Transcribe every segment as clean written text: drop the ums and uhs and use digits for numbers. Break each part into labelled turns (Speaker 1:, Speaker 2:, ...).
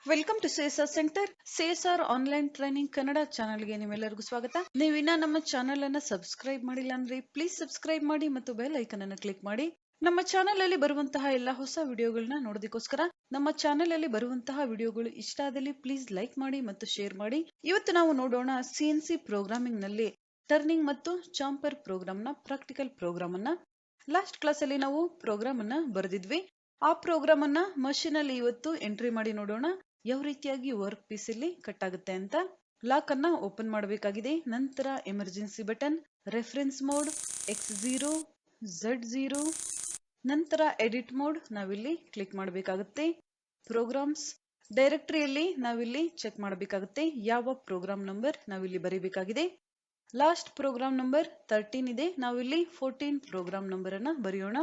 Speaker 1: Welcome to ಸೇಸರ್ centre. ಸೇಸರ್ online training Kannada ಚಾನಲ್ಗೆ ನಿಮ್ಮೆಲ್ಲರಿಗೂ ಸ್ವಾಗತ. ನೀವಿನ್ನ ನಮ್ಮ ಚಾನಲ್ ಅನ್ನ ಸಬ್ಸ್ಕ್ರೈಬ್ ಮಾಡಿಲ್ಲ ಅಂದ್ರೆ ಪ್ಲೀಸ್ ಸಬ್ಸ್ಕ್ರೈಬ್ ಮಾಡಿ ಮತ್ತು ಬೆಲ್ ಐಕನ್ ಅನ್ನು ಕ್ಲಿಕ್ ಮಾಡಿ. ನಮ್ಮ ಚಾನಲ್ ಅಲ್ಲಿ ಬರುವಂತಹ ಎಲ್ಲಾ ಹೊಸ ವಿಡಿಯೋಗಳನ್ನ ನೋಡೋದಕ್ಕೋಸ್ಕರ ನಮ್ಮ ಚಾನಲ್ ಅಲ್ಲಿ ಬರುವಂತಹ ವಿಡಿಯೋಗಳು ಇಷ್ಟ ಆದಲ್ಲಿ ಪ್ಲೀಸ್ ಲೈಕ್ ಮಾಡಿ ಮತ್ತು ಶೇರ್ ಮಾಡಿ. ಇವತ್ತು ನಾವು ನೋಡೋಣ CNC ಪ್ರೋಗ್ರಾಮಿಂಗ್ ನಲ್ಲಿ ಟರ್ನಿಂಗ್ ಮತ್ತು ಚಾಂಪರ್ ಪ್ರೋಗ್ರಾಮ್ ನ ಪ್ರಾಕ್ಟಿಕಲ್ ಪ್ರೋಗ್ರಾಮ್ ಅನ್ನ. ಲಾಸ್ಟ್ ಕ್ಲಾಸ್ ಅಲ್ಲಿ ನಾವು ಪ್ರೋಗ್ರಾಮ್ ಅನ್ನ ಬರೆದಿದ್ವಿ. ಆ ಪ್ರೋಗ್ರಾಮ್ ಅನ್ನ ಮಷೀನ್ ಅಲ್ಲಿ ಇವತ್ತು ಎಂಟ್ರಿ ಮಾಡಿ ನೋಡೋಣ ಯಾವ ರೀತಿಯಾಗಿ ವರ್ಕ್ ಪೀಸ್ ಇಲ್ಲಿ ಕಟ್ ಆಗುತ್ತೆ ಅಂತ. ಲಾಕ್ ಅನ್ನ ಓಪನ್ ಮಾಡಬೇಕಾಗಿದೆ. ನಂತರ emergency button, reference mode, X0, Z0, ನಂತರ ಎಡಿಟ್ ಮೋಡ್ ನಾವಿಲ್ಲಿ ಕ್ಲಿಕ್ ಮಾಡಬೇಕಾಗುತ್ತೆ. ಪ್ರೋಗ್ರಾಮ್ಸ್ ಡೈರೆಕ್ಟರಿಯಲ್ಲಿ ನಾವಿಲ್ಲಿ ಚೆಕ್ ಮಾಡಬೇಕಾಗುತ್ತೆ ಯಾವ ಪ್ರೋಗ್ರಾಮ್ ನಂಬರ್ ನಾವಿಲ್ಲಿ ಬರೀಬೇಕಾಗಿದೆ. ಲಾಸ್ಟ್ ಪ್ರೋಗ್ರಾಮ್ ನಂಬರ್ 13 ಇದೆ. ನಾವಿಲ್ಲಿ 14 ಪ್ರೋಗ್ರಾಮ್ ನಂಬರ್ ಅನ್ನ ಬರೆಯೋಣ.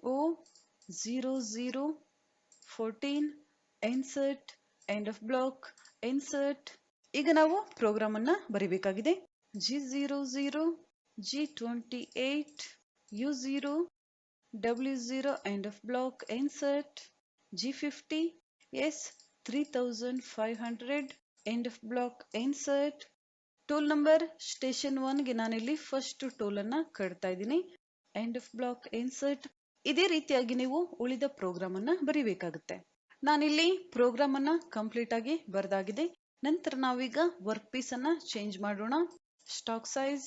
Speaker 1: O0014 insert end of block insert. ಈಗ ನಾವು ಪ್ರೋಗ್ರಾಮ್ ಅನ್ನ ಬರೀಬೇಕಾಗಿದೆ. G00 G28 U0 W0 end of block insert. G50 S3500 end of block insert. Tool number station 1 ಗೆ ನಾನಿಲ್ಲಿ ಫಸ್ಟ್ ಟೂಲ್ ಅನ್ನ ಕಟ್ತಾ ಇದ್ದೀನಿ. End of block insert. ಇದೇ ರೀತಿಯಾಗಿ ನೀವು ಉಳಿದ ಪ್ರೋಗ್ರಾಮ್ ಅನ್ನ ಬರೀಬೇಕಾಗುತ್ತೆ. ನಾನಿಲ್ಲಿ ಪ್ರೋಗ್ರಾಮ್ ಅನ್ನ ಕಂಪ್ಲೀಟ್ ಆಗಿ ಬರೆದಾಗಿದೆ. ನಂತರ ನಾವೀಗ ವರ್ಕ್ ಪೀಸ್ ಅನ್ನ ಚೇಂಜ್ ಮಾಡೋಣ. ಸ್ಟಾಕ್ ಸೈಜ್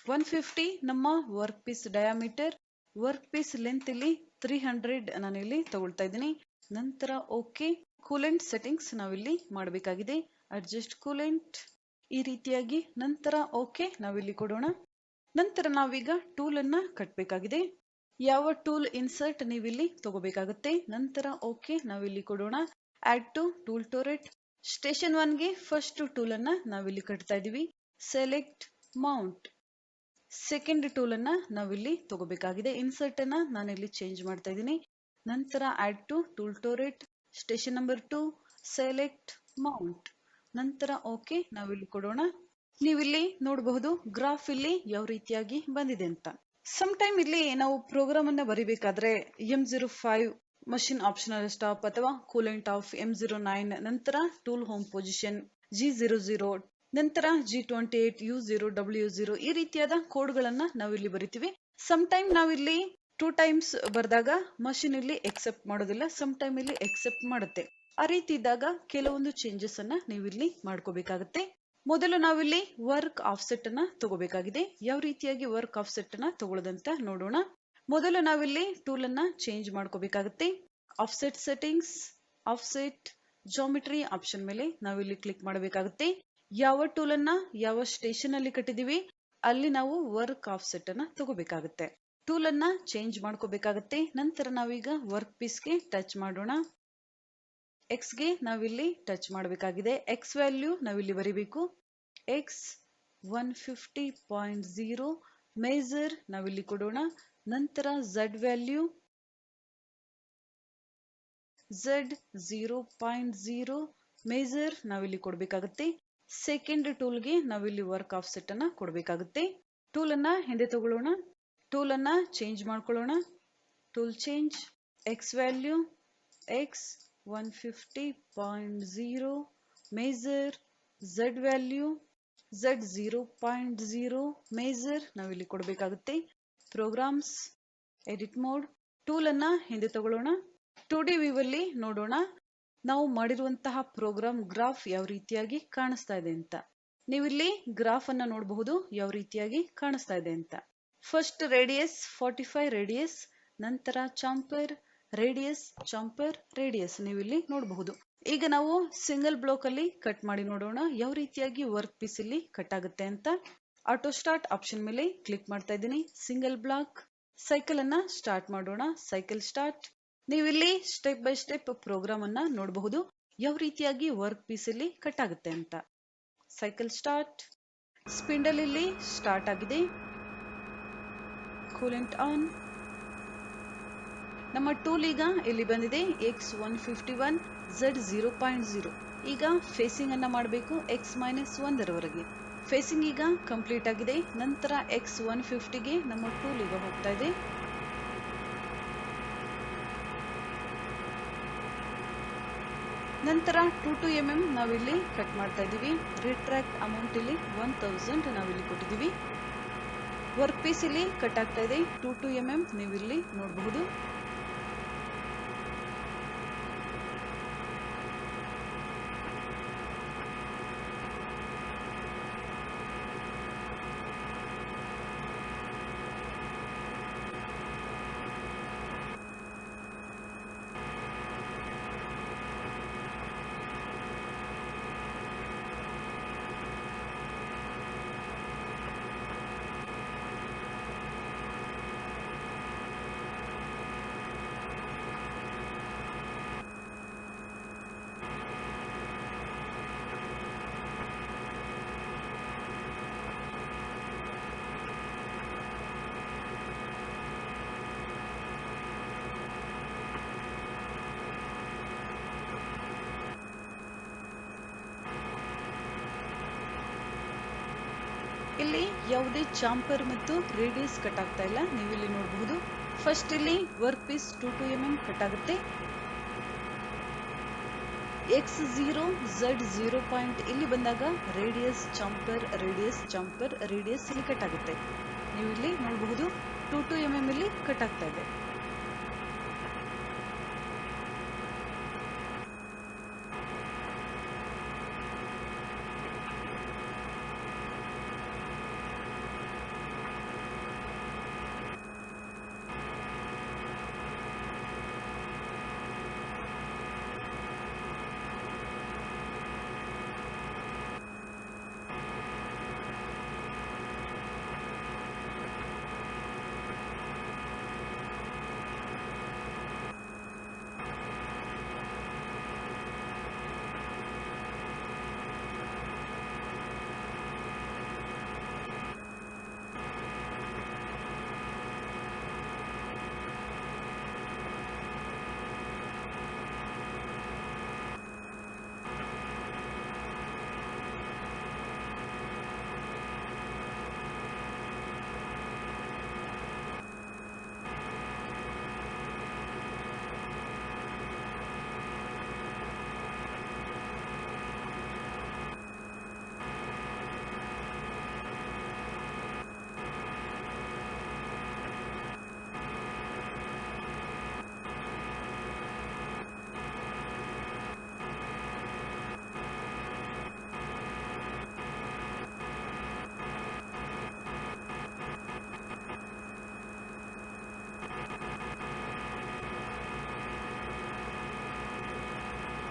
Speaker 1: 150 ನಮ್ಮ work piece diameter. Work piece length ಇಲ್ಲಿ 300 ನಾನಿಲ್ಲಿ ತಗೊಳ್ತಾ ಇದ್ದೀನಿ. ನಂತರ ಓಕೆ. ಕೂಲೆಂಟ್ ಸೆಟ್ಟಿಂಗ್ಸ್ ನಾವಿಲ್ಲಿ ಮಾಡಬೇಕಾಗಿದೆ. ಅಡ್ಜಸ್ಟ್ ಕೂಲೆಂಟ್ ಈ ರೀತಿಯಾಗಿ. ನಂತರ ಓಕೆ ನಾವಿಲ್ಲಿ ಕೊಡೋಣ. ನಂತರ ನಾವೀಗ ಟೂಲ್ ಅನ್ನ ಕಟ್ಟಬೇಕಾಗಿದೆ. ಯಾವ ಟೂಲ್ ಇನ್ಸರ್ಟ್ ನೀವಿಲ್ಲಿ ತಗೋಬೇಕಾಗುತ್ತೆ. ನಂತರ ಓಕೆ ನಾವಿಲ್ಲಿ ಕೊಡೋಣ. Add to tool turret. Station 1 ಗೆ ಫಸ್ಟ್ ಟೂಲ್ ಅನ್ನ ನಾವಿಲ್ಲಿ ಕಟ್ತಾ ಇದೀವಿ. Select Mount. ಸೆಕೆಂಡ್ ಟೂಲ್ ಅನ್ನ ನಾವಿಲ್ಲಿ ತಗೋಬೇಕಾಗಿದೆ. ಇನ್ಸರ್ಟ್ ಅನ್ನ ನಾನಿಲ್ಲಿ ಚೇಂಜ್ ಮಾಡ್ತಾ ಇದ್ದೀನಿ. ನಂತರ add to tool turret. Station number 2 select mount. ನಂತರ ಓಕೆ ನಾವಿಲ್ಲಿ ಕೊಡೋಣ. ನೀವಿಲ್ಲಿ ನೋಡಬಹುದು ಗ್ರಾಫ್ ಇಲ್ಲಿ ಯಾವ ರೀತಿಯಾಗಿ ಬಂದಿದೆ ಅಂತ. ಸಮ್ ಟೈಮ್ ಇಲ್ಲಿ ನಾವು ಪ್ರೋಗ್ರಾಮ್ ಅನ್ನ ಬರಿಬೇಕಾದ್ರೆ M05 ಮಷಿನ್ ಆಪ್ಷನಲ್ ಸ್ಟಾಪ್ ಅಥವಾ ಕೂಲೆಂಟ್ ಆಫ್, M09 ನಂತರ ಟೂಲ್ ಹೋಮ್ ಪೊಸಿಷನ್, G00 ನಂತರ G28 U0 W0 ಈ ರೀತಿಯಾದ ಕೋಡ್ ಗಳನ್ನ ನಾವಿಲ್ಲಿ ಬರಿತೀವಿ. ಸಮ್ ಟೈಮ್ ನಾವಿಲ್ಲಿ 2 ಟೈಮ್ಸ್ ಬರೆದಾಗ ಮಷಿನ್ ಇಲ್ಲಿ ಎಕ್ಸೆಪ್ಟ್ ಮಾಡೋದಿಲ್ಲ, ಸಮ್ ಟೈಮ್ ಇಲ್ಲಿ ಎಕ್ಸೆಪ್ಟ್ ಮಾಡುತ್ತೆ. ಆ ರೀತಿ ಇದ್ದಾಗ ಕೆಲವೊಂದು ಚೇಂಜಸ್ ಅನ್ನ ನೀವಿಲ್ಲಿ ಮಾಡ್ಕೋಬೇಕಾಗುತ್ತೆ. ಮೊದಲು ನಾವಿಲ್ಲಿ ವರ್ಕ್ ಆಫ್ಸೆಟ್ ಅನ್ನ ತಗೋಬೇಕಾಗಿದೆ. ಯಾವ ರೀತಿಯಾಗಿ ವರ್ಕ್ ಆಫ್ಸೆಟ್ ಅನ್ನ ತಗೊಳ್ಳೋದಂತ ನೋಡೋಣ. ಮೊದಲು ನಾವಿಲ್ಲಿ ಟೂಲ್ ಅನ್ನ ಚೇಂಜ್ ಮಾಡ್ಕೋಬೇಕಾಗುತ್ತೆ. Offset settings, offset geometry option ಮೇಲೆ ನಾವಿಲ್ಲಿ ಕ್ಲಿಕ್ ಮಾಡಬೇಕಾಗುತ್ತೆ. ಯಾವ ಟೂಲ್ ಅನ್ನ ಯಾವ ಸ್ಟೇಷನ್ ಅಲ್ಲಿ ಕಟ್ಟಿದೀವಿ ಅಲ್ಲಿ ನಾವು ವರ್ಕ್ ಆಫ್ಸೆಟ್ ಅನ್ನ ತಗೋಬೇಕಾಗುತ್ತೆ. ಟೂಲ್ ಅನ್ನ ಚೇಂಜ್ ಮಾಡ್ಕೋಬೇಕಾಗುತ್ತೆ. ನಂತರ ನಾವೀಗ ವರ್ಕ್ ಪೀಸ್ಗೆ ಟಚ್ ಮಾಡೋಣ. X ಗೆ ನಾವಿಲ್ಲಿ ಟಚ್ ಮಾಡಬೇಕಾಗಿದೆ. X ವ್ಯಾಲ್ಯೂ ನಾವಿಲ್ಲಿ ಬರೀಬೇಕು. X 150.0 ಮೇಜರ್ ನಾವಿಲ್ಲಿ ಕೊಡೋಣ. ನಂತರ Z ವ್ಯಾಲ್ಯೂ Z 0.0 ಮೇಜರ್ ನಾವಿಲ್ಲಿ ಕೊಡಬೇಕಾಗುತ್ತೆ. ಸೆಕೆಂಡ್ ಟೂಲ್ಗೆ ನಾವಿಲ್ಲಿ ವರ್ಕ್ ಆಫ್ಸೆಟ್ ಅನ್ನ ಕೊಡಬೇಕಾಗುತ್ತೆ. ಟೂಲ್ ಅನ್ನ ಹಿಂದೆ ತಗೊಳ್ಳೋಣ. ಟೂಲ್ ಅನ್ನ ಚೇಂಜ್ ಮಾಡ್ಕೊಳ್ಳೋಣ. Tool change. X value X 150.0 major. Z value Z 0.0 major ನಾವಿಲ್ಲಿ ಕೊಡಬೇಕಾಗುತ್ತೆ. Programmes, edit mode. ಟೂಲ್ ಅನ್ನ ಹಿಂದೆ ತಗೊಳ್ಳೋಣ. 2D ವ್ಯೂ ಅಲ್ಲಿ ನೋಡೋಣ ನಾವು ಮಾಡಿರುವಂತಹ ಪ್ರೋಗ್ರಾಮ್ ಗ್ರಾಫ್ ಯಾವ ರೀತಿಯಾಗಿ ಕಾಣಿಸ್ತಾ ಇದೆ ಅಂತ. ನೀವಿಲ್ಲಿ ಗ್ರಾಫ್ ಅನ್ನ ನೋಡಬಹುದು ಯಾವ ರೀತಿಯಾಗಿ ಕಾಣಿಸ್ತಾ ಇದೆ ಅಂತ. ಫಸ್ಟ್ ರೇಡಿಯಸ್ 45 ರೇಡಿಯಸ್, ನಂತರ ಚಾಂಪರ್ ರೇಡಿಯಸ್, ಚಾಂಪರ್ ರೇಡಿಯಸ್ ನೀವಿಲ್ಲಿ ನೋಡಬಹುದು. ಈಗ ನಾವು ಸಿಂಗಲ್ ಬ್ಲಾಕ್ ಅಲ್ಲಿ ಕಟ್ ಮಾಡಿ ನೋಡೋಣ ಯಾವ ರೀತಿಯಾಗಿ ವರ್ಕ್ ಪೀಸ್ ಇಲ್ಲಿ ಕಟ್ ಆಗುತ್ತೆ ಅಂತ. ಆಟೋ ಸ್ಟಾರ್ಟ್ ಆಪ್ಷನ್ ಮೇಲೆ ಕ್ಲಿಕ್ ಮಾಡ್ತಾ ಇದ್ದೀನಿ. Single block. ಸೈಕಲ್ ಅನ್ನ ಸ್ಟಾರ್ಟ್ ಮಾಡೋಣ. Cycle start. ನೀವಿಲ್ಲಿ ಸ್ಟೆಪ್ ಬೈ ಸ್ಟೆಪ್ ಪ್ರೋಗ್ರಾಮ್ ಅನ್ನ ನೋಡಬಹುದು ಯಾವ ರೀತಿಯಾಗಿ ವರ್ಕ್ ಪೀಸ್ ಇಲ್ಲಿ ಕಟ್ ಆಗುತ್ತೆ ಅಂತ. Cycle start. ಸ್ಪಿಂಡಲ್ ಇಲ್ಲಿ ಸ್ಟಾರ್ಟ್ ಆಗಿದೆ. Coolant on. ನಮ್ಮ ಟೂಲ್ ಈಗ ಇಲ್ಲಿ ಬಂದಿದೆ. X 151 Z 0.0. ಈಗ ಫೇಸಿಂಗ್ ಅನ್ನ ಮಾಡಬೇಕು X-1 ರವರೆಗೆ. ಫೇಸಿಂಗ್ ಈಗ ಕಂಪ್ಲೀಟ್ ಆಗಿದೆ. ನಂತರ X 150 ಗೆ ನಮ್ಮ ಟೂಲ್ ಈಗ ಹೋಗ್ತಾ ಇದೆ. ನಂತರ 2 mm ನಾವಿಲ್ಲಿ ಕಟ್ ಮಾಡ್ತಾ ಇದೀವಿ. ರಿಟ್ರಾಕ್ಟ್ ಅಮೌಂಟ್ ಇಲ್ಲಿ 1000 ನಾವಿಲ್ಲಿ ಕೊಟ್ಟಿದೀವಿ. ವರ್ಕ್ ಪೀಸ್ ಇಲ್ಲಿ ಕಟ್ ಆಗ್ತಾ ಇದೆ 2 mm ನೀವಿಲ್ಲಿ ನೋಡಬಹುದು. ಇಲ್ಲಿ ಯಾವುದೇ ಚಾಂಪರ್ ಮತ್ತು ರೇಡಿಯಸ್ ಕಟ್ ಆಗ್ತಾ ಇಲ್ಲ, ನೀವು ಇಲ್ಲಿ ನೋಡಬಹುದು. ಫಸ್ಟ್ ಇಲ್ಲಿ ವರ್ಕ್ ಪೀಸ್ 2 mm ಕಟ್ ಆಗುತ್ತೆ. x0 z0 ಪಾಯಿಂಟ್ ಇಲ್ಲಿ ಬಂದಾಗ ರೇಡಿಯಸ್ ಚಾಂಪರ್ ರೇಡಿಯಸ್ ಇಲ್ಲಿ ಕಟ್ ಆಗುತ್ತೆ. ನೀವು ಇಲ್ಲಿ ನೋಡಬಹುದು 2 mm ಇಲ್ಲಿ ಕಟ್ ಆಗ್ತಾ ಇದೆ.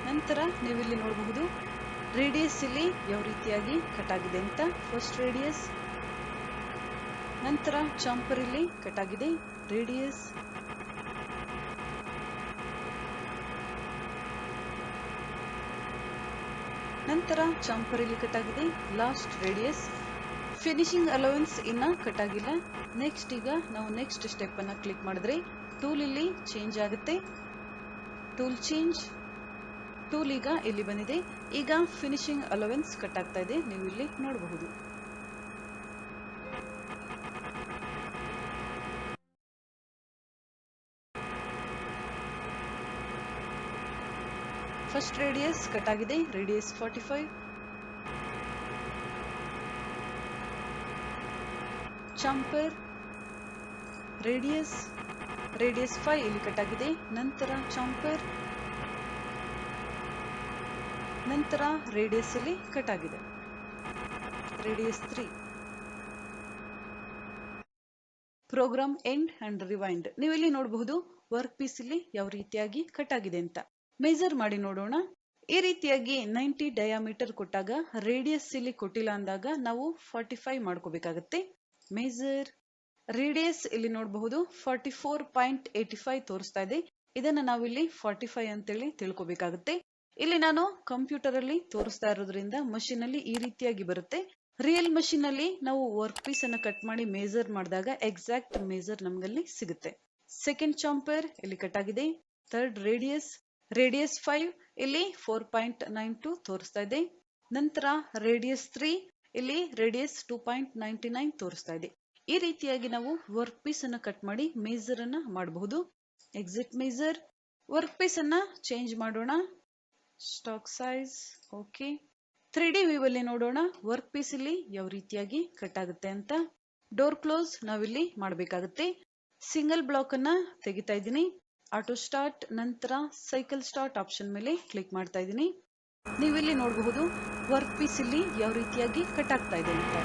Speaker 1: ನಂತರ ನೀವು ಇಲ್ಲಿ ನೋಡಬಹುದು ರೇಡಿಯಸ್ ಇಲ್ಲಿ ಯಾವ ರೀತಿಯಾಗಿ ಕಟ್ ಆಗಿದೆ ಅಂತ. ಫಸ್ಟ್ ರೇಡಿಯಸ್, ನಂತರ ಚಾಂಪರ್ ಇಲ್ಲಿ ಕಟ್ ಆಗಿದೆ, ರೇಡಿಯಸ್, ನಂತರ ಚಾಂಪರ್ ಇಲ್ಲಿ ಕಟ್ ಆಗಿದೆ, ಲಾಸ್ಟ್ ರೇಡಿಯಸ್. ಫಿನಿಶಿಂಗ್ ಅಲೋವೆನ್ಸ್ ಇನ್ನ ಕಟ್ ಆಗಿಲ್ಲ. ನೆಕ್ಸ್ಟ್ ಈಗ ನಾವು ನೆಕ್ಸ್ಟ್ ಸ್ಟೆಪ್ ಅನ್ನ ಕ್ಲಿಕ್ ಮಾಡಿದ್ರೆ ಟೂಲ್ ಇಲ್ಲಿ ಚೇಂಜ್ ಆಗುತ್ತೆ. ಟೂಲ್ ಚೇಂಜ್, ಟೂಲ್ ಈಗ ಇಲ್ಲಿ ಬಂದಿದೆ. ಈಗ ಫಿನಿಶಿಂಗ್ ಅಲೋವೆನ್ಸ್ ಕಟ್ ಆಗ್ತಾ ಇದೆ, ನೀವು ಇಲ್ಲಿ ನೋಡಬಹುದು. ಫಸ್ಟ್ ರೇಡಿಯಸ್ ಕಟ್ ಆಗಿದೆ, ರೇಡಿಯಸ್ 45. ಚಾಂಪರ್, ರೇಡಿಯಸ್ 5 ಇಲ್ಲಿ ಕಟ್ ಆಗಿದೆ. ನಂತರ ಚಾಂಪರ್, ನಂತರ ರೇಡಿಯಸ್ ಇಲ್ಲಿ ಕಟ್ ಆಗಿದೆ, radius 3. Program end and rewind. ನೀವು ಇಲ್ಲಿ ನೋಡಬಹುದು ವರ್ಕ್ ಪೀಸ್ ಇಲ್ಲಿ ಯಾವ ರೀತಿಯಾಗಿ ಕಟ್ ಆಗಿದೆ ಅಂತ. ಮೆಜರ್ ಮಾಡಿ ನೋಡೋಣ. ಈ ರೀತಿಯಾಗಿ 90 ಡಯಾಮೀಟರ್ ಕೊಟ್ಟಾಗ ರೇಡಿಯಸ್ ಇಲ್ಲಿ ಕೊಟ್ಟಿಲ್ಲ ಅಂದಾಗ ನಾವು 45 ಮಾಡ್ಕೋಬೇಕಾಗತ್ತೆ. ಮೆಜರ್ ರೇಡಿಯಸ್ ಇಲ್ಲಿ ನೋಡಬಹುದು 44.85 ತೋರಿಸ್ತಾ ಇದೆ. ಇದನ್ನ ನಾವಿಲ್ಲಿ 45 ಅಂತೇಳಿ ತಿಳ್ಕೊಬೇಕಾಗುತ್ತೆ. ಇಲ್ಲಿ ನಾನು ಕಂಪ್ಯೂಟರ್ ಅಲ್ಲಿ ತೋರಿಸ್ತಾ ಇರೋದ್ರಿಂದ ಮಷೀನ್ ಅಲ್ಲಿ ಈ ರೀತಿಯಾಗಿ ಬರುತ್ತೆ. ರಿಯಲ್ ಮಷೀನ್ ಅಲ್ಲಿ ನಾವು ವರ್ಕ್ ಪೀಸ್ ಅನ್ನ ಕಟ್ ಮಾಡಿ ಮೇಜರ್ ಮಾಡಿದಾಗ ಎಕ್ಸಾಕ್ಟ್ ಮೇಜರ್ ನಮ್ಗಲ್ಲಿ ಸಿಗುತ್ತೆ. ಸೆಕೆಂಡ್ ಚಾಂಪರ್ ಇಲ್ಲಿ ಕಟ್ ಆಗಿದೆ. ಥರ್ಡ್ ರೇಡಿಯಸ್ 5 ಇಲ್ಲಿ 4.92 ತೋರಿಸ್ತಾ ಇದೆ. ನಂತರ ರೇಡಿಯಸ್ 3 ಇಲ್ಲಿ ರೇಡಿಯಸ್ 2.99 ತೋರಿಸ್ತಾ ಇದೆ. ಈ ರೀತಿಯಾಗಿ ನಾವು ವರ್ಕ್ ಪೀಸ್ ಅನ್ನ ಕಟ್ ಮಾಡಿ ಮೇಜರ್ ಅನ್ನ ಮಾಡಬಹುದು. Exit major. ವರ್ಕ್ ಪೀಸ್ ಅನ್ನ ಚೇಂಜ್ ಮಾಡೋಣ. Stock size okay. 3D view ಅಲ್ಲಿ ನೋಡೋಣ ವರ್ಕ್ ಪೀಸ್ ಇಲ್ಲಿ ಯಾವ ರೀತಿಯಾಗಿ ಕಟ್ ಆಗುತ್ತೆ ಅಂತ. ಡೋರ್ ಕ್ಲೋಸ್ ನಾವಿಲ್ಲಿ ಮಾಡಬೇಕಾಗುತ್ತೆ. ಸಿಂಗಲ್ ಬ್ಲಾಕ್ ಅನ್ನ ತೆಗಿತಾ ಇದ್ದೀನಿ. ಆಟೋ ಸ್ಟಾರ್ಟ್ ನಂತರ ಸೈಕಲ್ ಸ್ಟಾರ್ಟ್ ಆಪ್ಷನ್ ಮೇಲೆ ಕ್ಲಿಕ್ ಮಾಡ್ತಾ ಇದ್ದೀನಿ. ನೀವಿಲ್ಲಿ ನೋಡಬಹುದು ವರ್ಕ್ ಪೀಸ್ ಇಲ್ಲಿ ಯಾವ ರೀತಿಯಾಗಿ ಕಟ್ ಆಗ್ತಾ ಇದೆ ಅಂತ.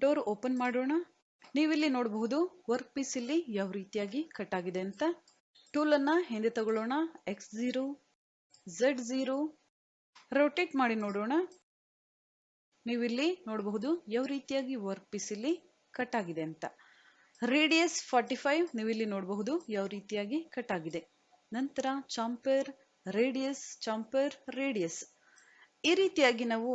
Speaker 1: ಡೋರ್ ಓಪನ್ ಮಾಡೋಣ. ನೀವಿಲ್ಲಿ ನೋಡಬಹುದು ವರ್ಕ್ ಪೀಸ್ ಇಲ್ಲಿ ಯಾವ ರೀತಿಯಾಗಿ ಕಟ್ ಆಗಿದೆ ಅಂತ. ಟೂಲ್ ಅನ್ನ ಹಿಂದೆ ತಗೊಳ್ಳೋಣ. X0 Z0 ರೊಟೇಟ್ ಮಾಡಿ ನೋಡೋಣ. ನೀವಿಲ್ಲಿ ನೋಡಬಹುದು ಯಾವ ರೀತಿಯಾಗಿ ವರ್ಕ್ ಪೀಸ್ ಇಲ್ಲಿ ಕಟ್ ಆಗಿದೆ ಅಂತ. ರೇಡಿಯಸ್ 45 ನೀವಿಲ್ಲಿ ನೋಡಬಹುದು ಯಾವ ರೀತಿಯಾಗಿ ಕಟ್ ಆಗಿದೆ. ನಂತರ ಚಾಂಪರ್ ರೇಡಿಯಸ್ ಈ ರೀತಿಯಾಗಿ ನಾವು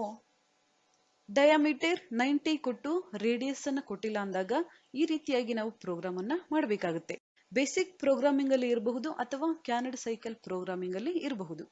Speaker 1: ಡಯಾಮೀಟರ್ 90 ಕೊಟ್ಟು ರೇಡಿಯಸ್ ಅನ್ನು ಕೊಟ್ಟಿಲ್ಲ ಅಂದಾಗ ಈ ರೀತಿಯಾಗಿ ನಾವು ಪ್ರೋಗ್ರಾಮ್ ಅನ್ನ ಮಾಡಬೇಕಾಗುತ್ತೆ. ಬೇಸಿಕ್ ಪ್ರೋಗ್ರಾಮಿಂಗ್ ಅಲ್ಲಿ ಇರಬಹುದು ಅಥವಾ ಕ್ಯಾನಡ್ ಸೈಕಲ್ ಪ್ರೋಗ್ರಾಮಿಂಗ್ ಅಲ್ಲಿ ಇರಬಹುದು.